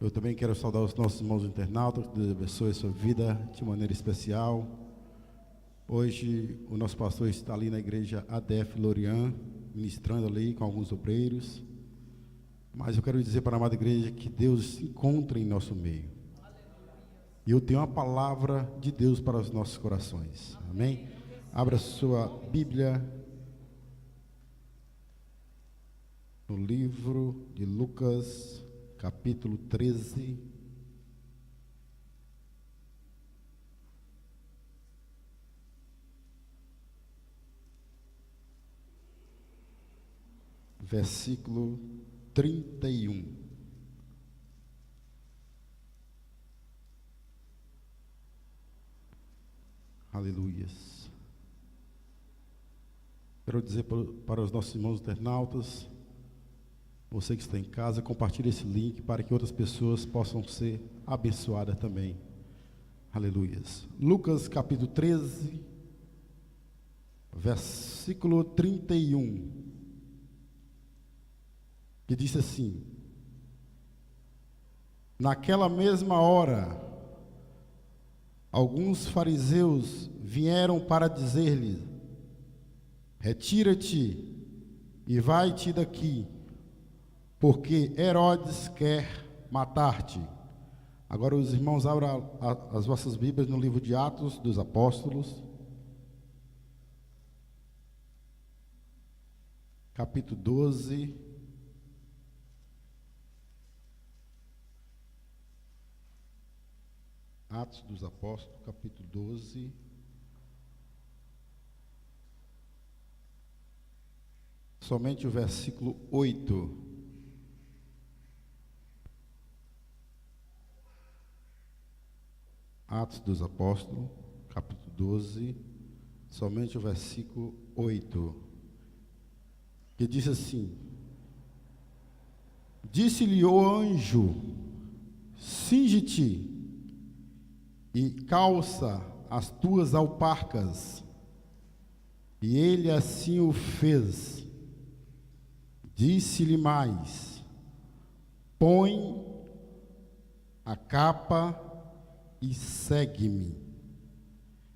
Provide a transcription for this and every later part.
Eu também quero saudar os nossos irmãos internautas, que Deus abençoe a sua vida de maneira especial. Hoje o nosso pastor está ali na igreja ADF Lorian, ministrando ali com alguns obreiros. Mas eu quero dizer para a amada igreja que Deus se encontra em nosso meio. E eu tenho uma palavra de Deus para os nossos corações. Amém? Abra sua Bíblia no livro de Lucas, capítulo 13. Versículo 31. Aleluias. Quero dizer para os nossos irmãos internautas, você que está em casa, compartilhe esse link para que outras pessoas possam ser abençoadas também. Aleluias. Lucas capítulo 13, versículo 31, que diz assim: naquela mesma hora, alguns fariseus vieram para dizer-lhe: retira-te e vai-te daqui, porque Herodes quer matar-te. Agora os irmãos abram as vossas Bíblias no livro de Atos dos Apóstolos, capítulo 12. Atos dos Apóstolos, capítulo 12. Somente o versículo 8. Atos dos Apóstolos, capítulo 12, somente o versículo 8. Que diz assim: disse-lhe o anjo: cinge-te e calça as tuas alparcas. E ele assim o fez. Disse-lhe mais: põe a capa e segue-me.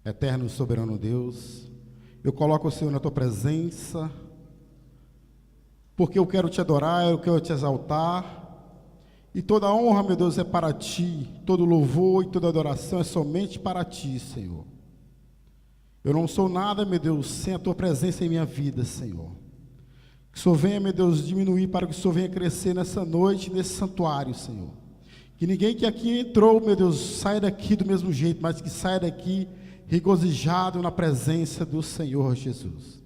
Eterno e soberano Deus, eu coloco o Senhor na tua presença, porque eu quero te adorar, eu quero te exaltar. E toda honra, meu Deus, é para ti. Todo louvor e toda adoração é somente para ti, Senhor. Eu não sou nada, meu Deus, sem a tua presença em minha vida, Senhor. Que o Senhor venha, meu Deus, diminuir para que o Senhor venha crescer nessa noite, nesse santuário, Senhor. Que ninguém que aqui entrou, meu Deus, saia daqui do mesmo jeito, mas que saia daqui regozijado na presença do Senhor Jesus.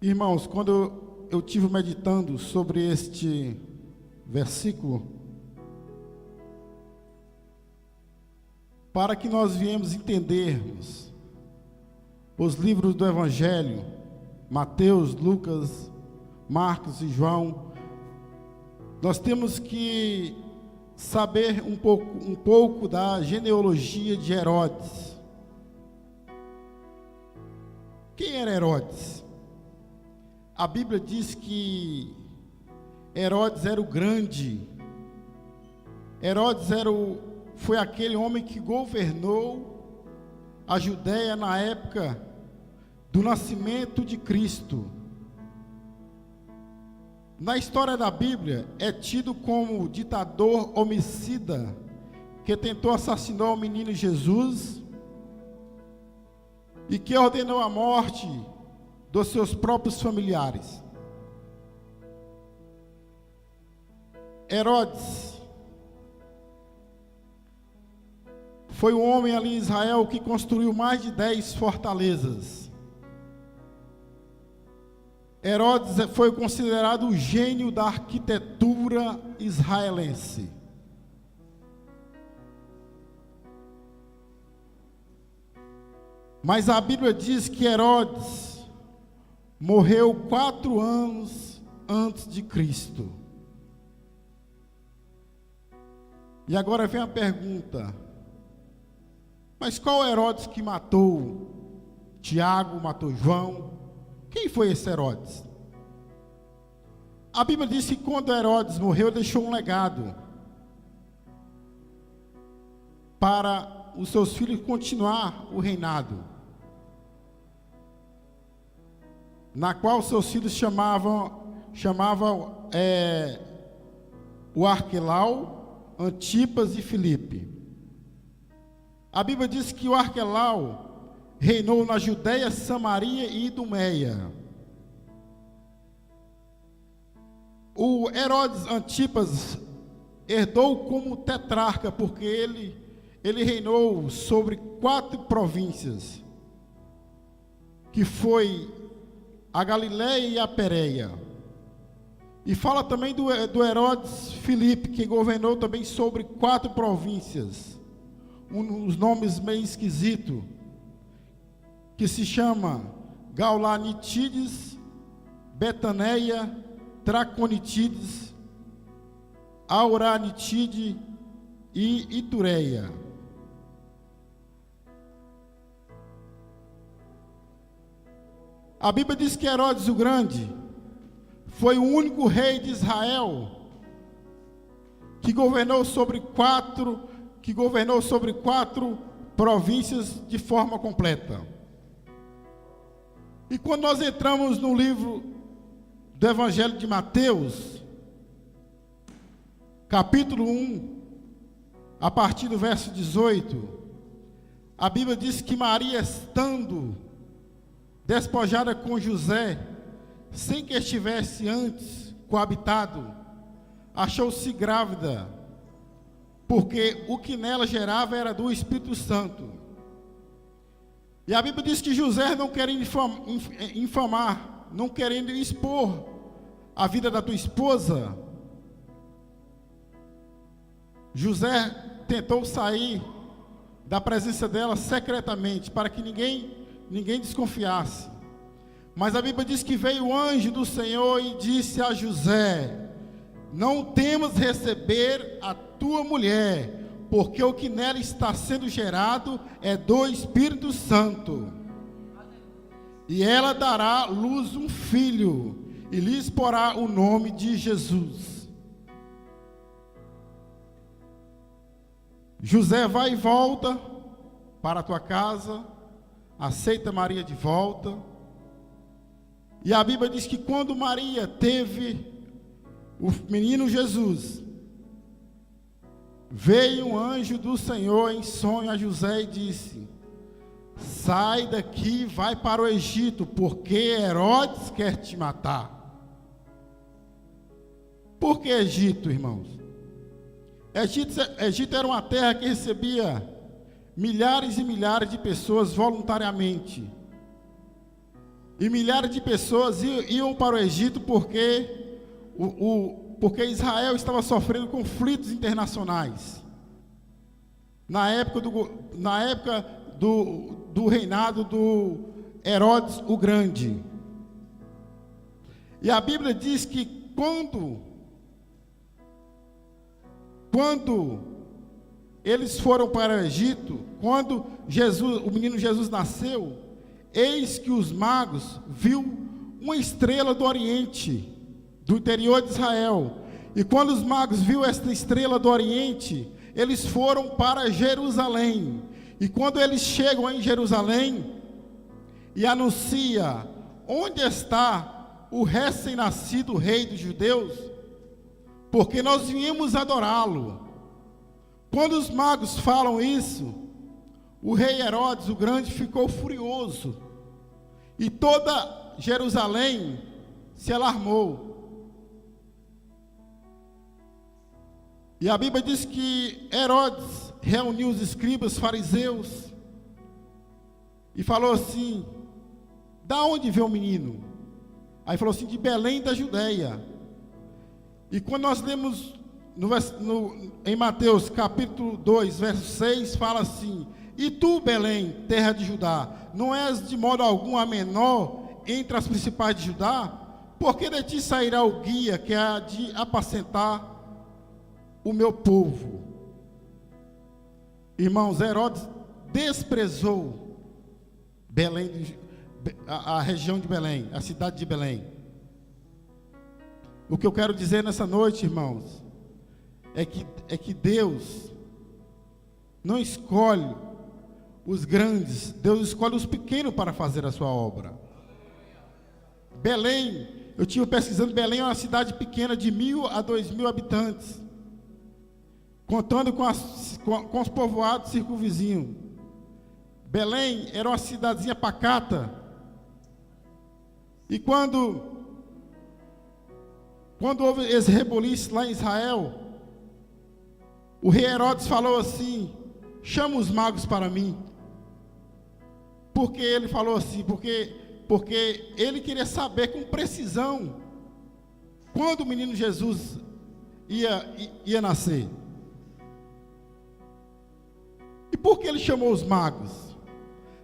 Irmãos, quando eu tive meditando sobre este versículo, para que nós viemos entendermos os livros do Evangelho, Mateus, Lucas, Marcos e João, nós temos que saber um pouco da genealogia de Herodes. Quem era Herodes? A Bíblia diz que Herodes era o grande. Herodes foi aquele homem que governou a Judéia na época do nascimento de Cristo. Na história da Bíblia, é tido como ditador homicida que tentou assassinar o menino Jesus e que ordenou a morte dos seus próprios familiares. Herodes foi um homem ali em Israel que construiu mais de 10 fortalezas. Herodes foi considerado o gênio da arquitetura israelense. Mas a Bíblia diz que Herodes morreu 4 anos antes de Cristo. E agora vem a pergunta: mas qual Herodes que matou Tiago, matou João? Quem foi esse Herodes? A Bíblia diz que quando Herodes morreu, ele deixou um legado para os seus filhos continuar o reinado, na qual seus filhos chamavam o Arquelau, Antipas e Filipe. A Bíblia diz que o Arquelau reinou na Judéia, Samaria e Idumeia. O Herodes Antipas herdou como tetrarca, porque ele reinou sobre 4 províncias, que foi a Galiléia e a Pérea. E fala também do Herodes Filipe, que governou também sobre 4 províncias, uns nomes meio esquisitos, que se chama Gaulanitídes, Betaneia, Traconitídes, Auranitide e Itureia. A Bíblia diz que Herodes o Grande foi o único rei de Israel que governou sobre 4 províncias de forma completa. E quando nós entramos no livro do Evangelho de Mateus, capítulo 1, a partir do verso 18, a Bíblia diz que Maria, estando despojada com José, sem que estivesse antes coabitado, achou-se grávida, porque o que nela gerava era do Espírito Santo. E a Bíblia diz que José, não querendo infamar, não querendo expor a vida da tua esposa, José tentou sair da presença dela secretamente, para que ninguém desconfiasse. Mas a Bíblia diz que veio o anjo do Senhor e disse a José: não temas receber a tua mulher, porque o que nela está sendo gerado é do Espírito Santo. E ela dará à luz um filho, e lhes porá o nome de Jesus. José vai e volta para a tua casa, aceita Maria de volta. E a Bíblia diz que quando Maria teve o menino Jesus, veio um anjo do Senhor em sonho a José e disse: sai daqui e vai para o Egito, porque Herodes quer te matar. Por que Egito, irmãos? Egito era uma terra que recebia milhares e milhares de pessoas voluntariamente. E milhares de pessoas iam para o Egito porque Israel estava sofrendo conflitos internacionais. Na época do reinado do Herodes o Grande. E a Bíblia diz que quando eles foram para o Egito, quando o menino Jesus nasceu, eis que os magos viu uma estrela do Oriente, do interior de Israel. E quando os magos viu esta estrela do Oriente, eles foram para Jerusalém. E quando eles chegam em Jerusalém e anuncia: onde está o recém-nascido rei dos judeus? Porque nós viemos adorá-lo. Quando os magos falam isso, o rei Herodes o Grande ficou furioso. E toda Jerusalém se alarmou. E a Bíblia diz que Herodes reuniu os escribas, fariseus, e falou assim: da onde veio o menino? Aí falou assim: de Belém da Judéia. E quando nós lemos em Mateus capítulo 2, verso 6, fala assim: e tu, Belém, terra de Judá, não és de modo algum a menor entre as principais de Judá? Porque de ti sairá o guia que há de apacentar o meu povo. Irmãos, Herodes desprezou Belém, a região de Belém, a cidade de Belém. O que eu quero dizer nessa noite, irmãos, é que Deus não escolhe os grandes, Deus escolhe os pequenos para fazer a sua obra. Belém, eu estive pesquisando, Belém é uma cidade pequena de 1.000 a 2.000 habitantes, contando com os povoados circunvizinhos. Belém era uma cidadezinha pacata, e quando houve esse reboliço lá em Israel, o rei Herodes falou assim: chama os magos para mim. Porque ele falou assim, porque ele queria saber com precisão quando o menino Jesus ia nascer. E por que ele chamou os magos?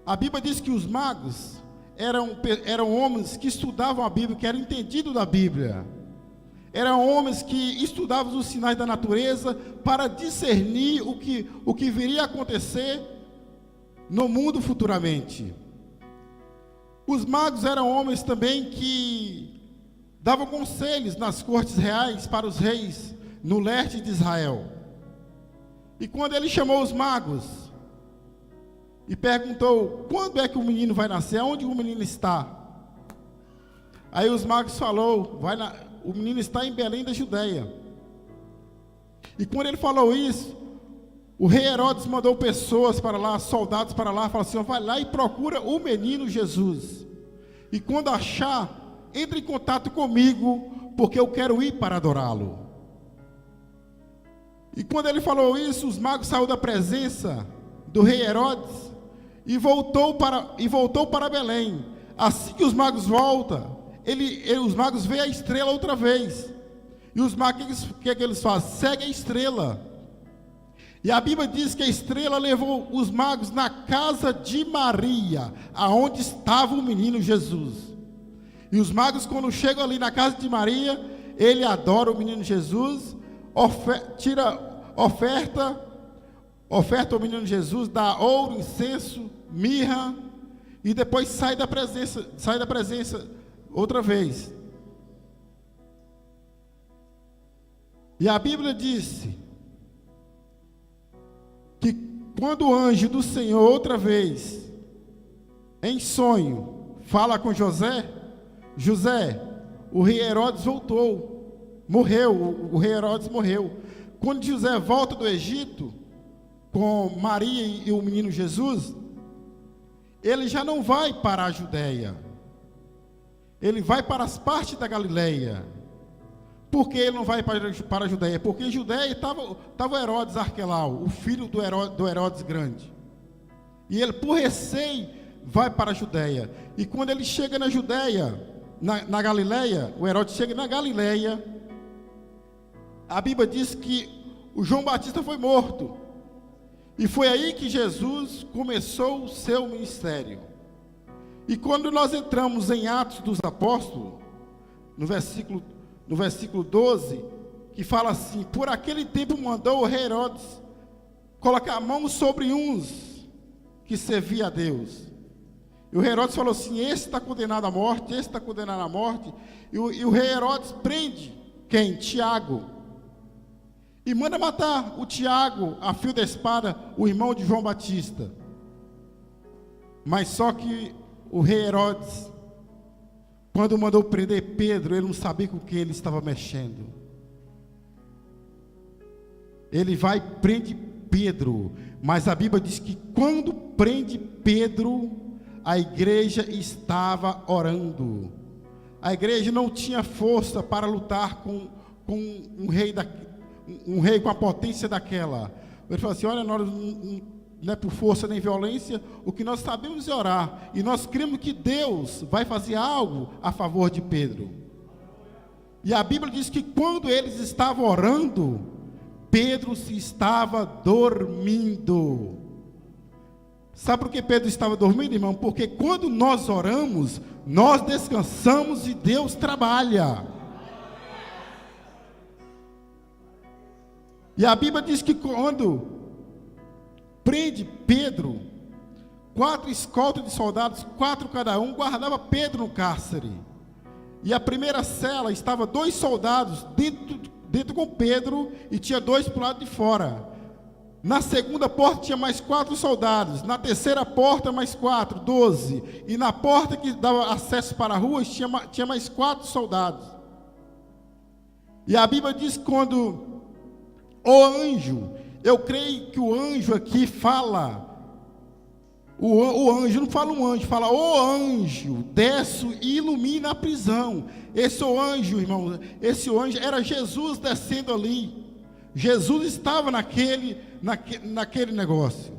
A Bíblia diz que os magos eram homens que estudavam a Bíblia, que eram entendidos da Bíblia. Eram homens que estudavam os sinais da natureza para discernir o que viria a acontecer no mundo futuramente. Os magos eram homens também que davam conselhos nas cortes reais para os reis no leste de Israel. E quando ele chamou os magos e perguntou: quando é que o menino vai nascer? Aonde o menino está? Aí os magos falaram: o menino está em Belém da Judeia. E quando ele falou isso, o rei Herodes mandou pessoas para lá, soldados para lá, falou assim: vai lá e procura o menino Jesus. E quando achar, entre em contato comigo, porque eu quero ir para adorá-lo. E quando ele falou isso, os magos saíram da presença do rei Herodes e voltou para Belém. Assim que os magos voltam, os magos veem a estrela outra vez. E os magos, o que eles fazem? Seguem a estrela. E a Bíblia diz que a estrela levou os magos na casa de Maria, aonde estava o menino Jesus. E os magos, quando chegam ali na casa de Maria, ele adora o menino Jesus, oferta ao menino Jesus, dá ouro, incenso, mirra, e depois sai da presença outra vez. E a Bíblia disse que quando o anjo do Senhor outra vez, em sonho, fala com José, o rei Herodes morreu, o rei Herodes morreu. Quando José volta do Egito, com Maria e o menino Jesus, ele já não vai para a Judéia, ele vai para as partes da Galileia. Por que ele não vai para a Judéia? Porque em Judéia estava o Herodes Arquelau, o filho do Herodes Grande. E ele, por receio, vai para a Judéia. E quando ele chega na Judéia, na Galileia, o Herodes chega na Galileia, a Bíblia diz que o João Batista foi morto. E foi aí que Jesus começou o seu ministério. E quando nós entramos em Atos dos Apóstolos, no versículo 12, que fala assim: por aquele tempo mandou o rei Herodes colocar a mão sobre uns que serviam a Deus. E o rei Herodes falou assim: esse está condenado à morte, esse está condenado à morte. E o rei Herodes prende quem? Tiago. E manda matar o Tiago a fio da espada, o irmão de João Batista. Mas só que o rei Herodes, quando mandou prender Pedro, ele não sabia com o que ele estava mexendo. Ele vai e prende Pedro, mas a Bíblia diz que quando prende Pedro, a igreja estava orando. A igreja não tinha força para lutar com um rei com a potência daquela. Ele falou assim: olha, nós não é por força nem violência, o que nós sabemos é orar, e nós cremos que Deus vai fazer algo a favor de Pedro. E a Bíblia diz que quando eles estavam orando, Pedro se estava dormindo. Sabe por que Pedro estava dormindo, irmão? Porque quando nós oramos, nós descansamos e Deus trabalha. E a Bíblia diz que quando prende Pedro, 4 escoltas de soldados, 4 cada um, guardava Pedro no cárcere. E a primeira cela estava 2 soldados dentro com Pedro, e tinha 2 para o lado de fora. Na segunda porta tinha mais 4 soldados. Na terceira porta mais 4, 12. E na porta que dava acesso para a rua tinha mais 4 soldados. E a Bíblia diz quando o anjo, eu creio que o anjo aqui fala, o anjo, não fala um anjo, fala o anjo, desce e ilumina a prisão. Esse o anjo, irmão, esse anjo era Jesus descendo ali. Jesus estava naquele negócio.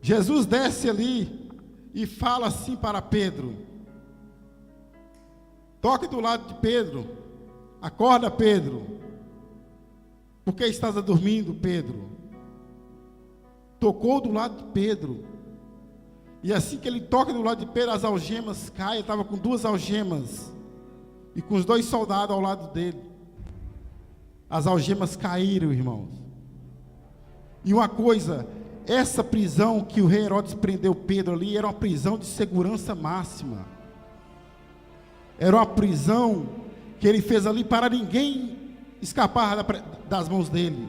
Jesus desce ali e fala assim para Pedro: toque do lado de Pedro, acorda Pedro, por que estás dormindo, Pedro? Tocou do lado de Pedro, e assim que ele toca do lado de Pedro, as algemas caem. Ele estava com 2 algemas, e com os 2 soldados ao lado dele. As algemas caíram, irmãos. E uma coisa, essa prisão que o rei Herodes prendeu Pedro ali, era uma prisão de segurança máxima. Era uma prisão que ele fez ali para ninguém escapar das mãos dele.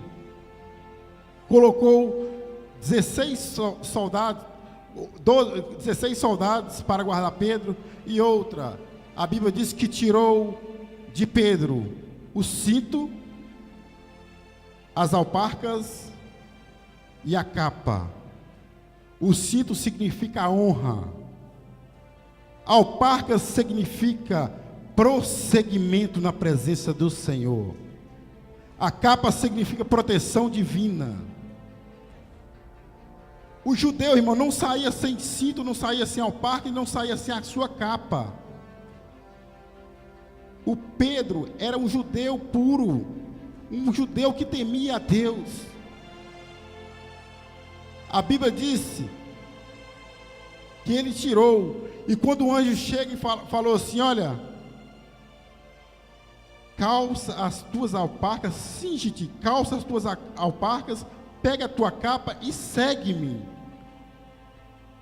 Colocou 16 soldados para guardar Pedro. E outra, a Bíblia diz que tirou de Pedro o cinto, as alparcas e a capa. O cinto significa honra. Alparcas significa prosseguimento na presença do Senhor. A capa significa proteção divina. O judeu, irmão, não saía sem cinto, não saía sem alparca e não saía sem a sua capa. O Pedro era um judeu puro, um judeu que temia a Deus. A Bíblia disse que ele tirou, e quando o anjo chega e falou assim: olha, calça as tuas alparcas, cinge-te, calça as tuas alparcas, pega a tua capa e segue-me.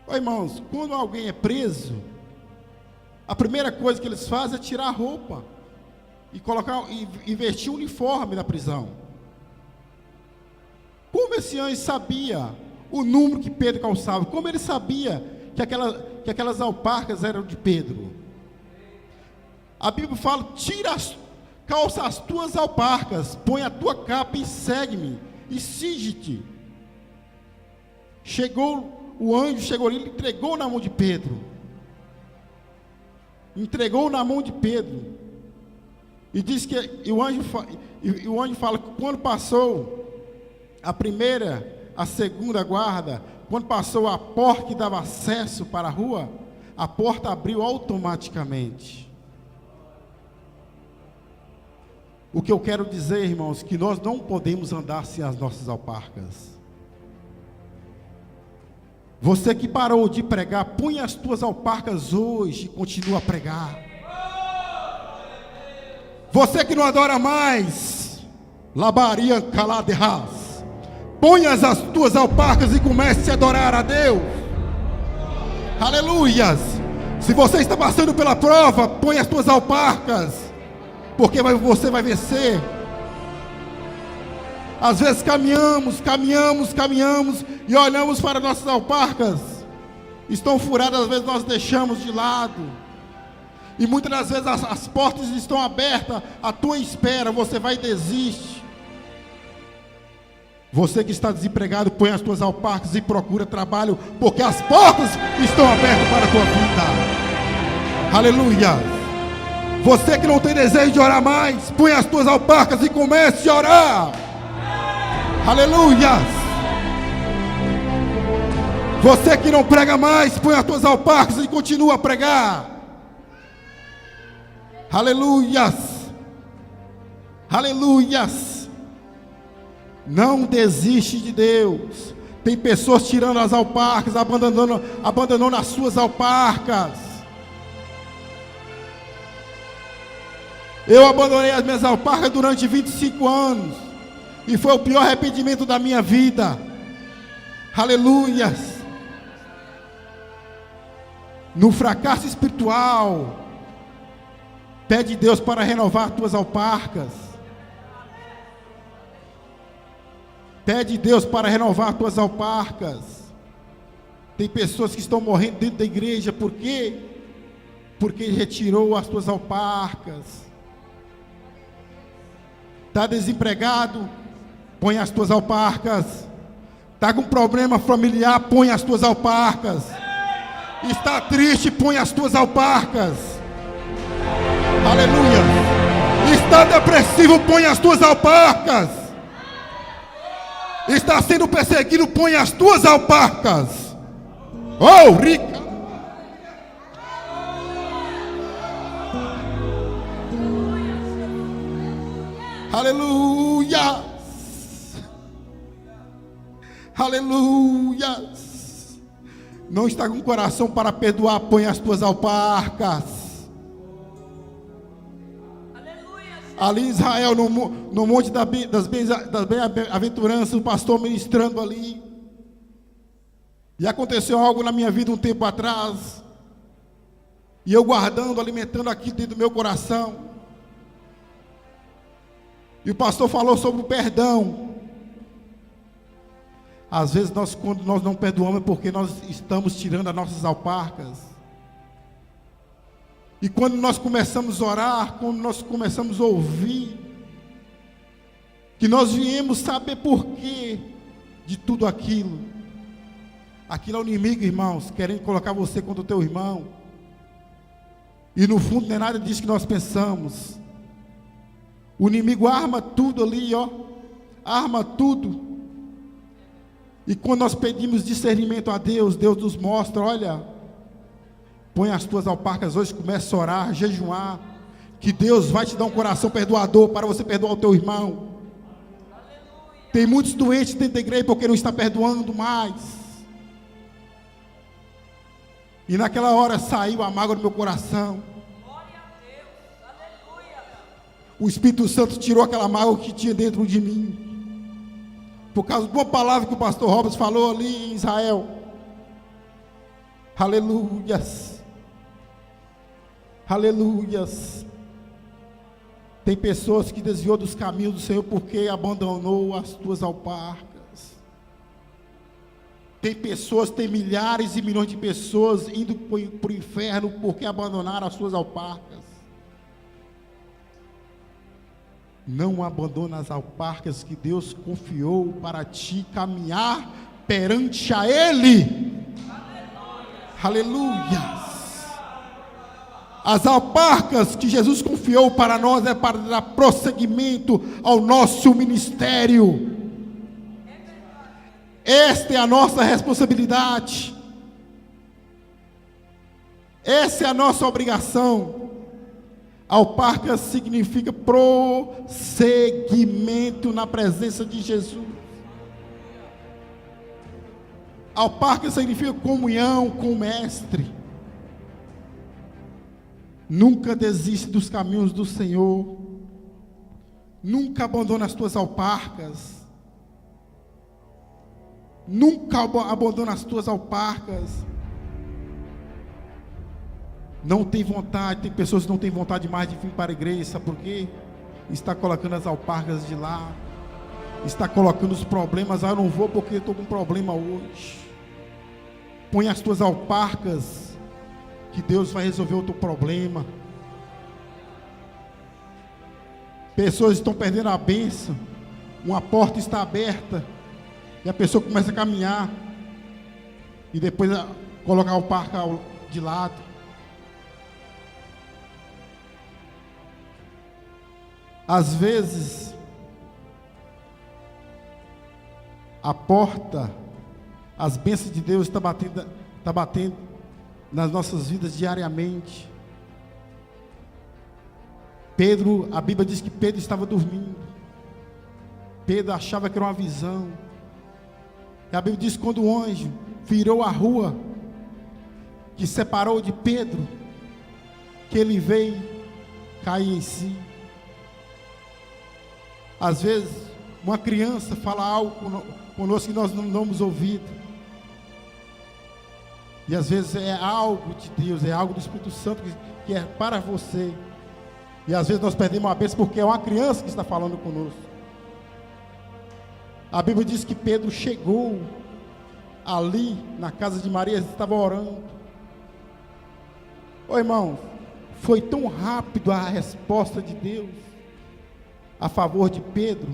Irmãos, quando alguém é preso, a primeira coisa que eles fazem é tirar a roupa e vestir o uniforme da prisão. Como esse anjo sabia o número que Pedro calçava? Como ele sabia que aquelas alparcas eram de Pedro? A Bíblia fala: calça as tuas alparcas, põe a tua capa e segue-me, e cinge-te. O anjo chegou ali, ele entregou na mão de Pedro. Entregou na mão de Pedro. E diz que o anjo fala que quando passou a primeira, a segunda guarda, quando passou a porta que dava acesso para a rua, a porta abriu automaticamente. O que eu quero dizer, irmãos, que nós não podemos andar sem as nossas alparcas. Você que parou de pregar, põe as tuas alparcas hoje e continua a pregar. Você que não adora mais, labaria caladerras, põe as tuas alparcas e comece a adorar a Deus. Aleluias. Se você está passando pela prova, põe as tuas alparcas, porque você vai vencer. Às vezes caminhamos e olhamos para nossas alparcas, estão furadas, às vezes nós deixamos de lado, e muitas das vezes as portas estão abertas à tua espera, você vai e desiste. Você que está desempregado, põe as tuas alparcas e procura trabalho, porque as portas estão abertas para a tua vida. Aleluia. Você que não tem desejo de orar mais, põe as tuas alparcas e comece a orar. Aleluia. Você que não prega mais, põe as tuas alparcas e continua a pregar. Aleluias. Aleluias. Não desiste de Deus. Tem pessoas tirando as alparcas, abandonando as suas alparcas. Eu abandonei as minhas alparcas durante 25 anos. E foi o pior arrependimento da minha vida. Aleluias. No fracasso espiritual, Pede Deus para renovar tuas alparcas. Pede Deus para renovar tuas alparcas. Tem pessoas que estão morrendo dentro da igreja, por quê? Porque retirou as tuas alparcas. Está desempregado? Põe as tuas alparcas. Está com problema familiar? Põe as tuas alparcas. Está triste? Põe as tuas alparcas. Aleluia. Está depressivo? Põe as tuas alparcas. Está sendo perseguido? Põe as tuas alparcas. Oh, rica. Aleluia. Aleluia. Não está com coração para perdoar? Põe as tuas alparcas. Ali em Israel, no monte das bem-aventuranças, o pastor ministrando ali. E aconteceu algo na minha vida um tempo atrás. E eu guardando, alimentando aqui dentro do meu coração. E o pastor falou sobre o perdão. Às vezes, quando nós não perdoamos, é porque nós estamos tirando as nossas alparcas. E quando nós começamos a orar, quando nós começamos a ouvir, que nós viemos saber porquê de tudo aquilo. Aquilo é o inimigo, irmãos, querendo colocar você contra o teu irmão. E no fundo não é nada disso que nós pensamos. O inimigo arma tudo ali, ó. Arma tudo. E quando nós pedimos discernimento a Deus, Deus nos mostra, olha, põe as tuas alparcas hoje, começa a orar, jejuar, que Deus vai te dar um coração perdoador para você perdoar o teu irmão. Tem muitos doentes dentro da igreja porque não está perdoando mais. E naquela hora saiu a mágoa do meu coração. O Espírito Santo tirou aquela mágoa que tinha dentro de mim. Por causa de uma palavra que o pastor Robson falou ali em Israel. Aleluias. Aleluias. Tem pessoas que desviou dos caminhos do Senhor porque abandonou as tuas alparcas. Tem pessoas, tem milhares e milhões de pessoas indo para o inferno porque abandonaram as suas alparcas. Não abandona as alparcas que Deus confiou para ti caminhar perante a Ele. Aleluia. As alparcas que Jesus confiou para nós é para dar prosseguimento ao nosso ministério. Esta é a nossa responsabilidade. Essa é a nossa obrigação. Alparca significa prosseguimento na presença de Jesus. Alparca significa comunhão com o Mestre. Nunca desiste dos caminhos do Senhor. Nunca abandone as tuas alparcas. Nunca abandone as tuas alparcas. Não tem vontade, tem pessoas que não têm vontade mais de vir para a igreja, sabe por quê? Está colocando as alparcas de lá. Está colocando os problemas, eu não vou porque estou com problema hoje. Põe as tuas alparcas, que Deus vai resolver o teu problema. Pessoas estão perdendo a bênção, uma porta está aberta, e a pessoa começa a caminhar, e depois coloca a alparca de lado. Às vezes, a porta, as bênçãos de Deus está batendo nas nossas vidas diariamente. Pedro, a Bíblia diz que Pedro estava dormindo. Pedro achava que era uma visão. E a Bíblia diz que quando o anjo virou a rua, que separou de Pedro, que ele veio cair em si. Às vezes, uma criança fala algo conosco que nós não damos ouvido. E às vezes é algo de Deus, é algo do Espírito Santo que é para você. E às vezes nós perdemos a bênção porque é uma criança que está falando conosco. A Bíblia diz que Pedro chegou ali na casa de Maria, estava orando. Ô irmão, foi tão rápido a resposta de Deus a favor de Pedro.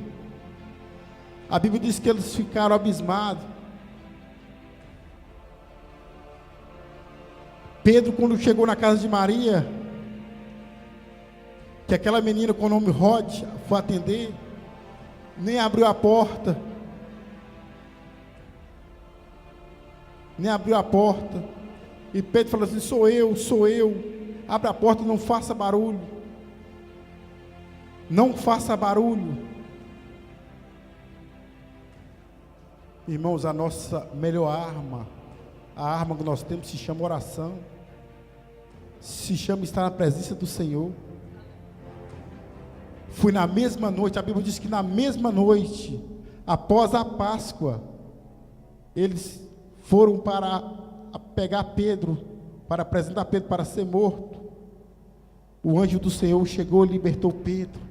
A Bíblia diz que eles ficaram abismados. Pedro, quando chegou na casa de Maria, que aquela menina com o nome Rod foi atender, nem abriu a porta. Nem abriu a porta. E Pedro falou assim: sou eu. Abre a porta e não faça barulho. Não faça barulho. Irmãos, a nossa melhor arma, a arma que nós temos se chama oração. Se chama estar na presença do Senhor. Foi na mesma noite, a Bíblia diz que na mesma noite, após a Páscoa, eles foram para pegar Pedro, para apresentar Pedro para ser morto. O anjo do Senhor chegou e libertou Pedro.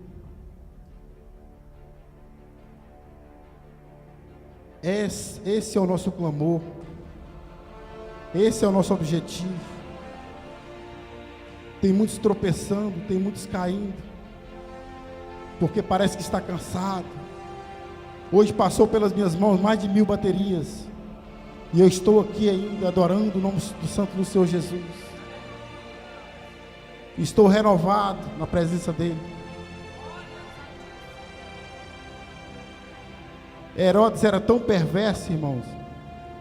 Esse é o nosso clamor. Esse é o nosso objetivo. Tem muitos tropeçando, tem muitos caindo, porque parece que está cansado. Hoje passou pelas minhas mãos mais de 1000 baterias, e eu estou aqui ainda adorando o nome do Santo do Senhor Jesus. Estou renovado na presença dEle. Herodes era tão perverso, irmãos,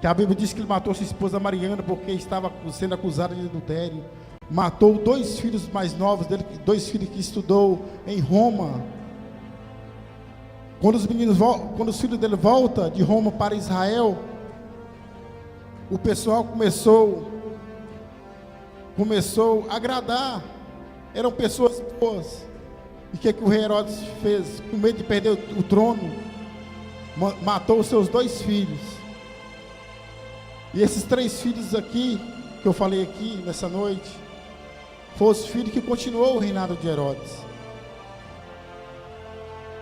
que a Bíblia diz que ele matou sua esposa Mariana porque estava sendo acusada de adultério. Matou 2 filhos mais novos dele, 2 filhos que estudou em Roma. Quando os filhos dele voltam de Roma para Israel, o pessoal começou a agradar. Eram pessoas boas. E o que o rei Herodes fez? Com medo de perder o trono, matou os seus 2 filhos. E esses 3 filhos aqui, que eu falei aqui nessa noite, foram os filhos que continuou o reinado de Herodes.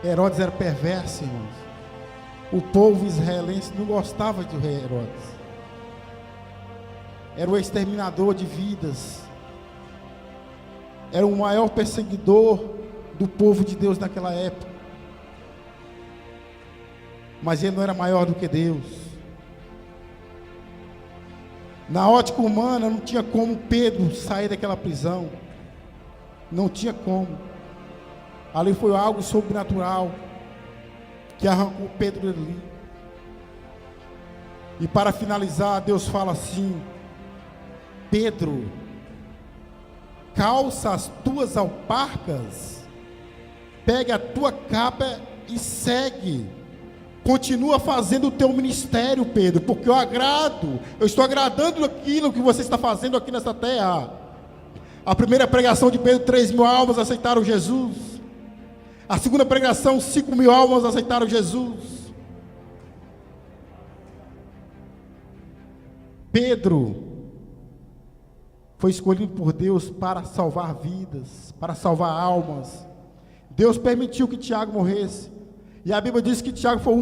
Herodes era perverso, irmãos. O povo israelense não gostava do rei Herodes. Era o exterminador de vidas. Era o maior perseguidor do povo de Deus naquela época. Mas ele não era maior do que Deus. Na ótica humana, não tinha como Pedro sair daquela prisão. Não tinha como. Ali foi algo sobrenatural que arrancou Pedro ali. E para finalizar, Deus fala assim: Pedro, calça as tuas alparcas, pega a tua capa e segue. Continua fazendo o teu ministério, Pedro, porque eu estou agradando aquilo que você está fazendo aqui nessa terra. A primeira pregação de Pedro, 3.000 almas aceitaram Jesus. A segunda pregação, 5.000 almas aceitaram Jesus. Pedro foi escolhido por Deus para salvar vidas, para salvar almas. Deus permitiu que Tiago morresse. E a Bíblia diz que Tiago foi o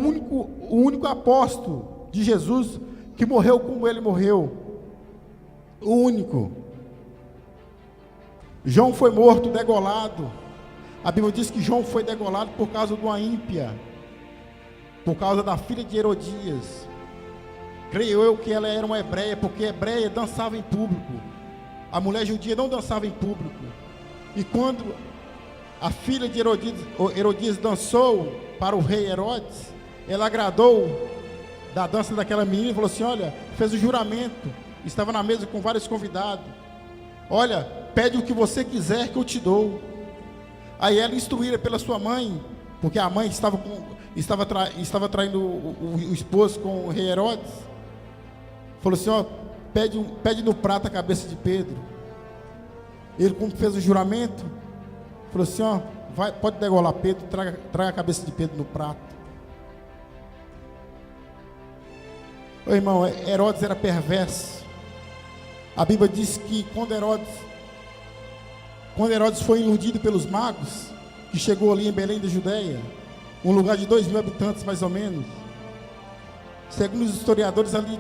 único apóstolo de Jesus que morreu como ele morreu. O único. João foi morto, degolado. A Bíblia diz que João foi degolado por causa de uma ímpia, por causa da filha de Herodias. Creio eu que ela era uma hebreia, porque hebreia dançava em público. A mulher judia não dançava em público. E quando a filha de Herodias dançou para o rei Herodes, ela agradou da dança daquela menina e falou assim: olha, fez o juramento, estava na mesa com vários convidados, olha, pede o que você quiser que eu te dou. Aí ela, instruída pela sua mãe, porque a mãe estava traindo o esposo com o rei Herodes, falou assim: ó, pede no prato a cabeça de Pedro. Ele, como fez o juramento, falou assim: ó, pode degolar Pedro, traga a cabeça de Pedro no prato. Ô irmão, Herodes era perverso. A Bíblia diz que quando Herodes quando Herodes foi iludido pelos magos, que chegou ali em Belém da Judéia, um lugar de 2.000 habitantes mais ou menos. Segundo os historiadores, ali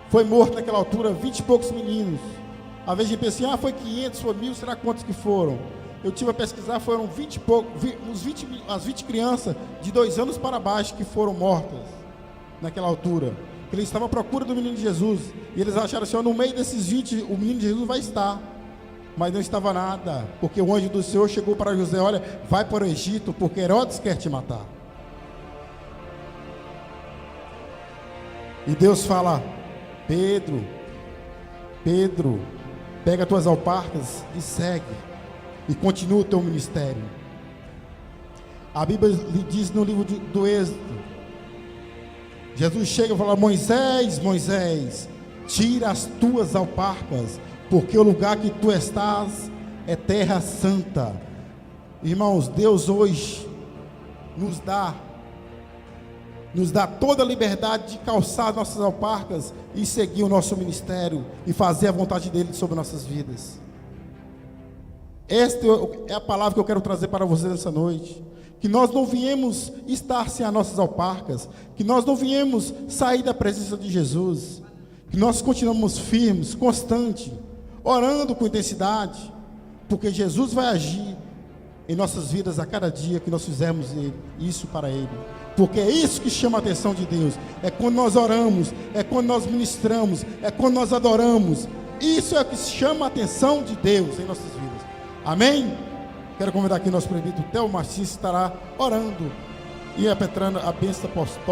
foi morto naquela altura 20 e poucos meninos. Às vezes a gente pensa, foi 500, foi 1.000, será quantos que foram? Eu tive a pesquisar, foram 20 e poucos, as 20 crianças de 2 anos para baixo que foram mortas naquela altura. Eles estavam à procura do menino Jesus, e eles acharam assim, no meio desses 20, o menino Jesus vai estar. Mas não estava nada, porque o anjo do Senhor chegou para José, olha, vai para o Egito, porque Herodes quer te matar. E Deus fala, Pedro, pega tuas alparcas e segue, e continua o teu ministério. A Bíblia lhe diz no livro do Êxodo, Jesus chega e fala, Moisés, tira as tuas alparcas, porque o lugar que tu estás é terra santa. Irmãos, Deus hoje nos dá toda a liberdade de calçar nossas alparcas e seguir o nosso ministério e fazer a vontade dele sobre nossas vidas. Esta é a palavra que eu quero trazer para vocês nessa noite. Que nós não viemos estar sem as nossas alparcas, que nós não viemos sair da presença de Jesus, que nós continuamos firmes, constantes, orando com intensidade, porque Jesus vai agir em nossas vidas a cada dia que nós fizermos isso para Ele. Porque é isso que chama a atenção de Deus. É quando nós oramos, é quando nós ministramos, é quando nós adoramos. Isso é o que chama a atenção de Deus em nossas vidas. Amém? Quero convidar aqui nosso presbítero Theo Martins, estará orando e impetrando a bênção apostólica.